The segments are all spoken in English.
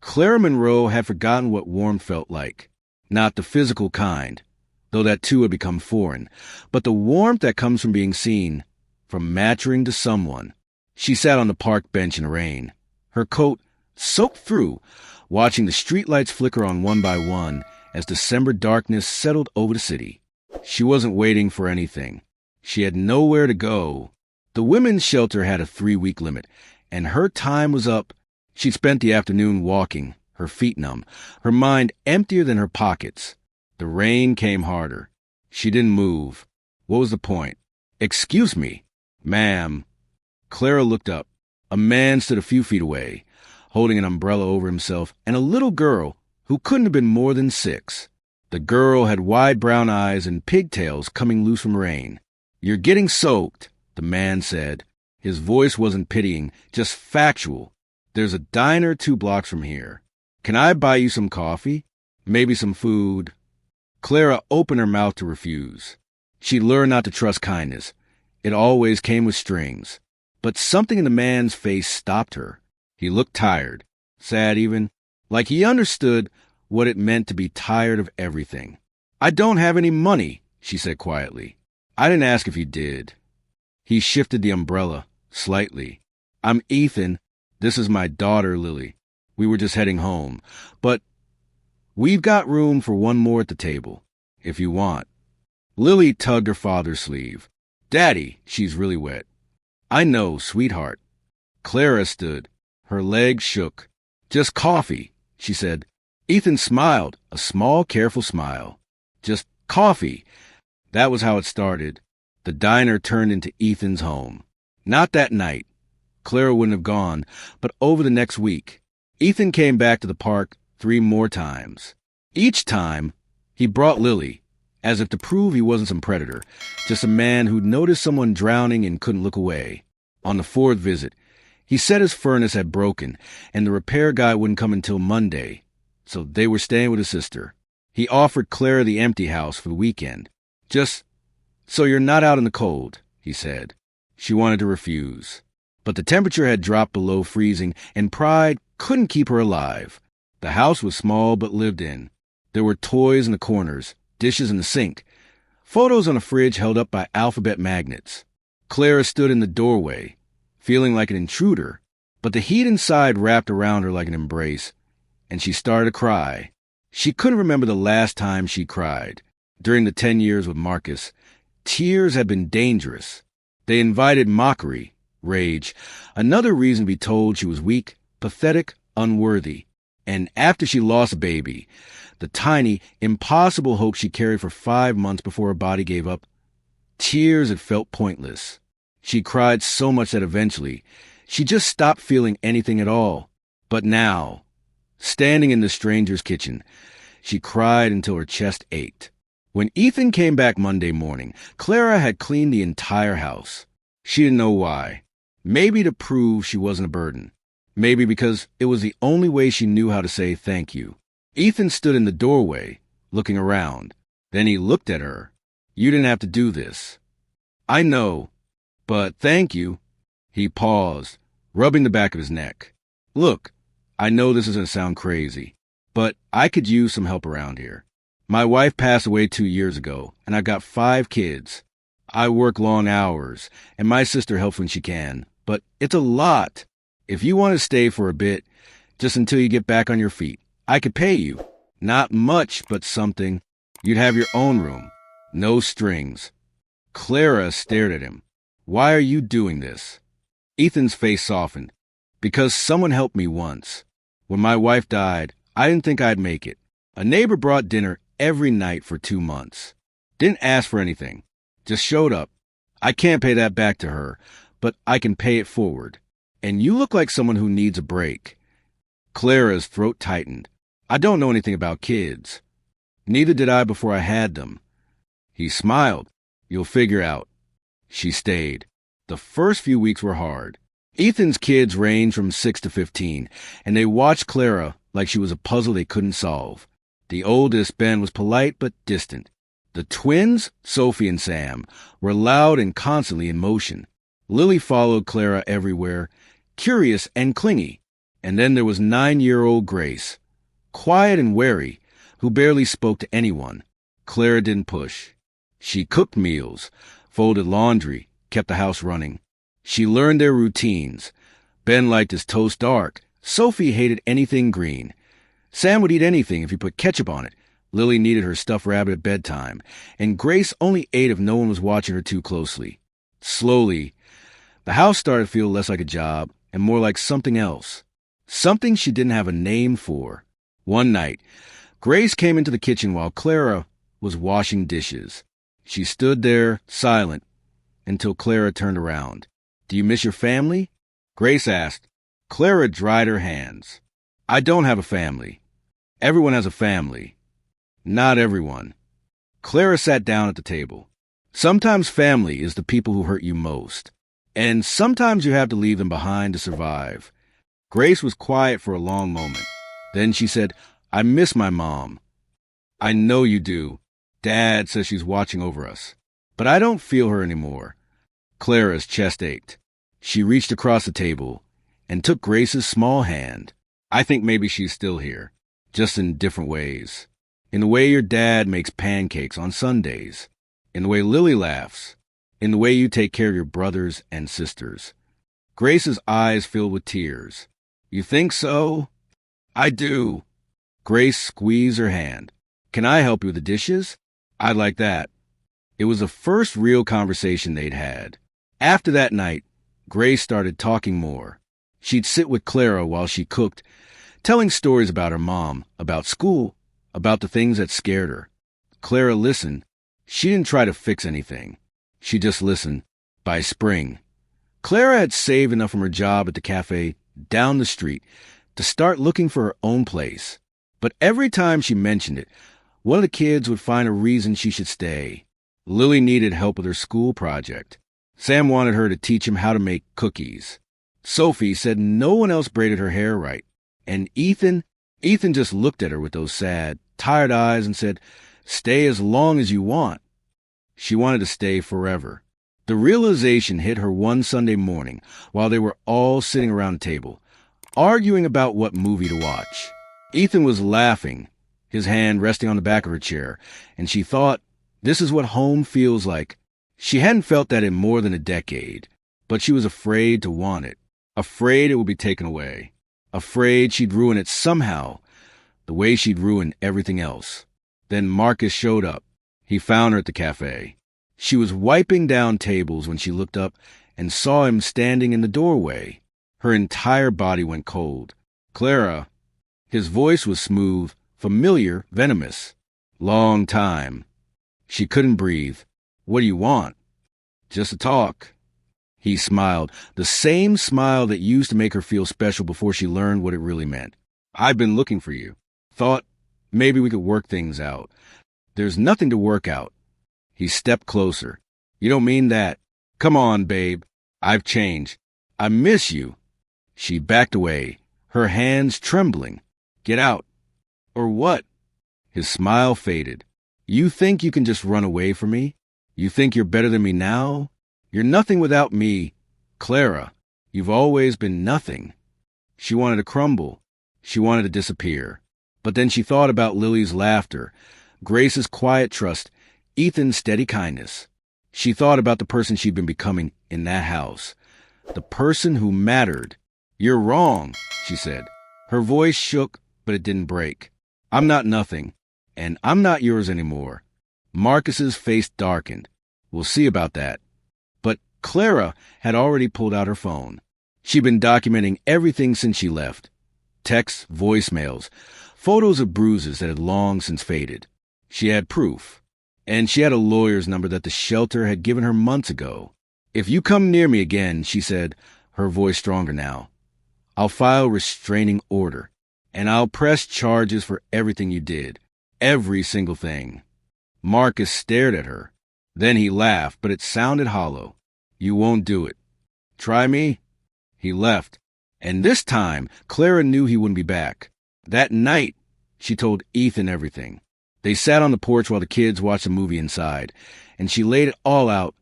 Clara Monroe had forgotten what warmth felt like. Not the physical kind, though that too had become foreign, but the warmth that comes from being seen, from mattering to someone. She sat on the park bench in the rain, her coat soaked through, watching the streetlights flicker on one by one as December darkness settled over the city. She wasn't waiting for anything. She had nowhere to go. The women's shelter had a 3-week limit, and her time was up. She'd spent the afternoon walking, her feet numb, her mind emptier than her pockets. The rain came harder. She didn't move. What was the point? "Excuse me, ma'am." Clara looked up. A man stood a few feet away, holding an umbrella over himself, and a little girl who couldn't have been more than 6. The girl had wide brown eyes and pigtails coming loose from rain. "You're getting soaked," the man said. His voice wasn't pitying, just factual. "There's a diner 2 blocks from here. Can I buy you some coffee? Maybe some food?" Clara opened her mouth to refuse. She'd learned not to trust kindness. It always came with strings. But something in the man's face stopped her. He looked tired, sad even, like he understood what it meant to be tired of everything. "I don't have any money," she said quietly. "I didn't ask if you did." He shifted the umbrella, slightly. "I'm Ethan. This is my daughter, Lily. We were just heading home. But we've got room for one more at the table, if you want." Lily tugged her father's sleeve. "Daddy, she's really wet." "I know, sweetheart." Clara stood. Her legs shook. "Just coffee," she said. Ethan smiled, a small, careful smile. "Just coffee." That was how it started. The diner turned into Ethan's home. Not that night. Clara wouldn't have gone, but over the next week. Ethan came back to the park 3 more times. Each time, he brought Lily, as if to prove he wasn't some predator, just a man who'd noticed someone drowning and couldn't look away. On the 4th visit, he said his furnace had broken, and the repair guy wouldn't come until Monday, so they were staying with his sister. He offered Clara the empty house for the weekend. "Just so you're not out in the cold," he said. She wanted to refuse. But the temperature had dropped below freezing, and pride couldn't keep her alive. The house was small but lived in. There were toys in the corners, dishes in the sink, photos on a fridge held up by alphabet magnets. Clara stood in the doorway, feeling like an intruder, but the heat inside wrapped around her like an embrace, and she started to cry. She couldn't remember the last time she cried. During the 10 years with Marcus, tears had been dangerous. They invited mockery, rage, another reason to be told she was weak, pathetic, unworthy. And after she lost a baby, the tiny, impossible hope she carried for 5 months before her body gave up, tears had felt pointless. She cried so much that eventually, she just stopped feeling anything at all. But now, standing in the stranger's kitchen, she cried until her chest ached. When Ethan came back Monday morning, Clara had cleaned the entire house. She didn't know why. Maybe to prove she wasn't a burden. Maybe because it was the only way she knew how to say thank you. Ethan stood in the doorway, looking around. Then he looked at her. "You didn't have to do this." "I know, but thank you." He paused, rubbing the back of his neck. "Look, I know this is going to sound crazy, but I could use some help around here. My wife passed away 2 years ago, and I've got 5 kids. I work long hours, and my sister helps when she can, but it's a lot. If you want to stay for a bit, just until you get back on your feet, I could pay you. Not much, but something. You'd have your own room. No strings." Clara stared at him. "Why are you doing this?" Ethan's face softened. "Because someone helped me once. When my wife died, I didn't think I'd make it. A neighbor brought dinner every night for 2 months. Didn't ask for anything. Just showed up. I can't pay that back to her, but I can pay it forward. And you look like someone who needs a break." Clara's throat tightened. "I don't know anything about kids. Neither did I before I had them." He smiled. "You'll figure out." She stayed. The first few weeks were hard. Ethan's kids ranged from 6 to 15, and they watched Clara like she was a puzzle they couldn't solve. The oldest, Ben, was polite but distant. The twins, Sophie and Sam, were loud and constantly in motion. Lily followed Clara everywhere, curious and clingy, And then there was 9-year-old Grace, quiet and wary, who barely spoke to anyone. Clara didn't push. She cooked meals, folded laundry, kept the house running. She learned their routines. Ben liked his toast dark. Sophie hated anything green. Sam would eat anything if you put ketchup on it. Lily needed her stuffed rabbit at bedtime, and Grace only ate if no one was watching her too closely. Slowly, the house started to feel less like a job and more like something else. Something she didn't have a name for. One night, Grace came into the kitchen while Clara was washing dishes. She stood there, silent, until Clara turned around. "Do you miss your family?" Grace asked. Clara dried her hands. "I don't have a family. Everyone has a family. Not everyone." Clara sat down at the table. Sometimes family is the people who hurt you most, and sometimes you have to leave them behind to survive. Grace was quiet for a long moment. Then she said, "I miss my mom." "I know you do. Dad says she's watching over us. But I don't feel her anymore." Clara's chest ached. She reached across the table and took Grace's small hand. "I think maybe she's still here, just in different ways. In the way your dad makes pancakes on Sundays. In the way Lily laughs. In the way you take care of your brothers and sisters." Grace's eyes filled with tears. "You think so?" "I do." Grace squeezed her hand. "Can I help you with the dishes?" "I'd like that." It was the first real conversation they'd had. After that night, Grace started talking more. She'd sit with Clara while she cooked, telling stories about her mom, about school, about the things that scared her. Clara listened. She didn't try to fix anything. She just listened. By spring, Clara had saved enough from her job at the cafe down the street to start looking for her own place. But every time she mentioned it, one of the kids would find a reason she should stay. Lily needed help with her school project. Sam wanted her to teach him how to make cookies. Sophie said no one else braided her hair right. And Ethan just looked at her with those sad, tired eyes and said, "Stay as long as you want." She wanted to stay forever. The realization hit her one Sunday morning while they were all sitting around the table, arguing about what movie to watch. Ethan was laughing, his hand resting on the back of her chair, and she thought, this is what home feels like. She hadn't felt that in more than a decade, but she was afraid to want it, afraid it would be taken away, afraid she'd ruin it somehow, the way she'd ruined everything else. Then Marcus showed up. He found her at the cafe. She was wiping down tables when she looked up and saw him standing in the doorway. Her entire body went cold. "Clara." His voice was smooth, familiar, venomous. "Long time." She couldn't breathe. "What do you want?" "Just to talk." He smiled, the same smile that used to make her feel special before she learned what it really meant. "I've been looking for you. Thought maybe we could work things out." "There's nothing to work out." He stepped closer. "You don't mean that." "Come on, babe. I've changed. I miss you." She backed away, her hands trembling. "Get out." "Or what?" His smile faded. "You think you can just run away from me? You think you're better than me now? You're nothing without me. Clara, you've always been nothing." She wanted to crumble. She wanted to disappear. But then she thought about Lily's laughter, Grace's quiet trust, Ethan's steady kindness. She thought about the person she'd been becoming in that house, the person who mattered. "You're wrong," she said. Her voice shook, but it didn't break. "I'm not nothing, and I'm not yours anymore." Marcus's face darkened. "We'll see about that." But Clara had already pulled out her phone. She'd been documenting everything since she left. Texts, voicemails, photos of bruises that had long since faded. She had proof. And she had a lawyer's number that the shelter had given her months ago. "If you come near me again," she said, her voice stronger now, "I'll file restraining order, and I'll press charges for everything you did. Every single thing." Marcus stared at her. Then he laughed, but it sounded hollow. "You won't do it." "Try me?" He left. And this time, Clara knew he wouldn't be back. That night, she told Ethan everything. They sat on the porch while the kids watched a movie inside, and she laid it all out.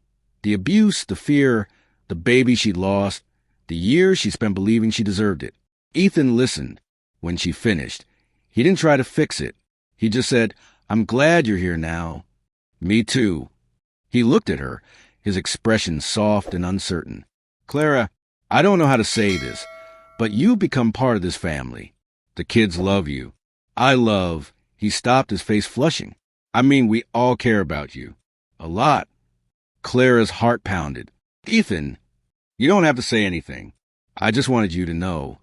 The abuse, the fear, the baby she'd lost, the years she spent believing she deserved it. Ethan listened. When she finished, he didn't try to fix it. He just said, "I'm glad you're here now." "Me too." He looked at her, his expression soft and uncertain. "Clara, I don't know how to say this, but you've become part of this family. The kids love you. I love—" He stopped, his face flushing. "I mean, we all care about you. A lot." Clara's heart pounded. "Ethan, you don't have to say anything. I just wanted you to know."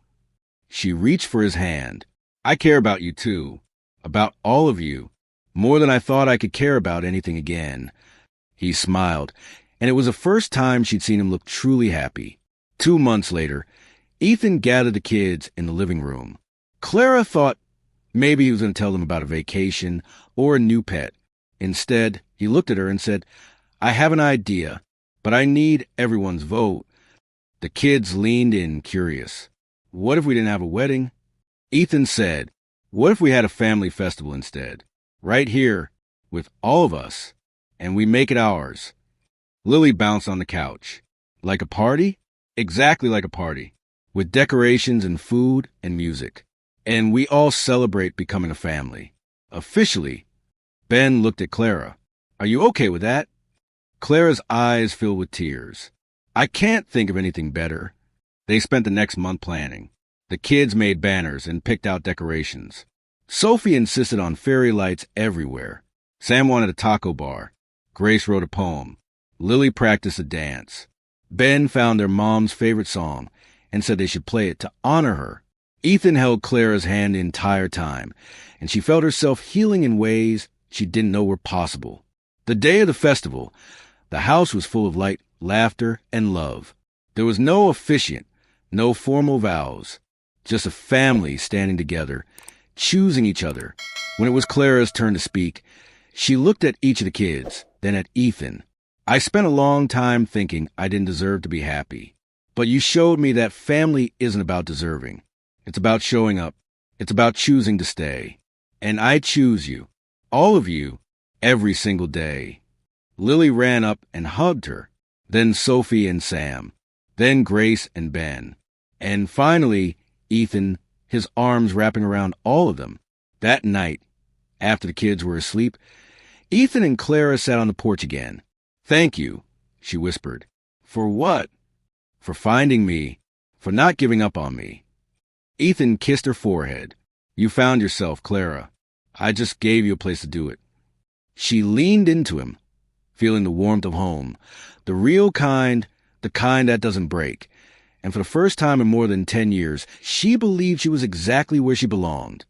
She reached for his hand. "I care about you too. About all of you. More than I thought I could care about anything again." He smiled, and it was the first time she'd seen him look truly happy. 2 months later, Ethan gathered the kids in the living room. Clara thought maybe he was going to tell them about a vacation or a new pet. Instead, he looked at her and said, "I have an idea, but I need everyone's vote." The kids leaned in, curious. "What if we didn't have a wedding?" Ethan said, "What if we had a family festival instead? Right here, with all of us, and we make it ours." Lily bounced on the couch. "Like a party?" "Exactly like a party, with decorations and food and music. And we all celebrate becoming a family. Officially." Ben looked at Clara. "Are you okay with that?" Clara's eyes filled with tears. "I can't think of anything better." They spent the next month planning. The kids made banners and picked out decorations. Sophie insisted on fairy lights everywhere. Sam wanted a taco bar. Grace wrote a poem. Lily practiced a dance. Ben found their mom's favorite song and said they should play it to honor her. Ethan held Clara's hand the entire time, and she felt herself healing in ways she didn't know were possible. The day of the festival, the house was full of light, laughter, and love. There was no officiant, no formal vows, just a family standing together, choosing each other. When it was Clara's turn to speak, she looked at each of the kids, then at Ethan. "I spent a long time thinking I didn't deserve to be happy. But you showed me that family isn't about deserving. It's about showing up. It's about choosing to stay. And I choose you, all of you, every single day." Lily ran up and hugged her, then Sophie and Sam, then Grace and Ben, and finally Ethan, his arms wrapping around all of them. That night, after the kids were asleep, Ethan and Clara sat on the porch again. "Thank you," she whispered. "For what?" "For finding me, for not giving up on me." Ethan kissed her forehead. "You found yourself, Clara. I just gave you a place to do it." She leaned into him, feeling the warmth of home, the real kind, the kind that doesn't break. And for the first time in more than 10 years, she believed she was exactly where she belonged.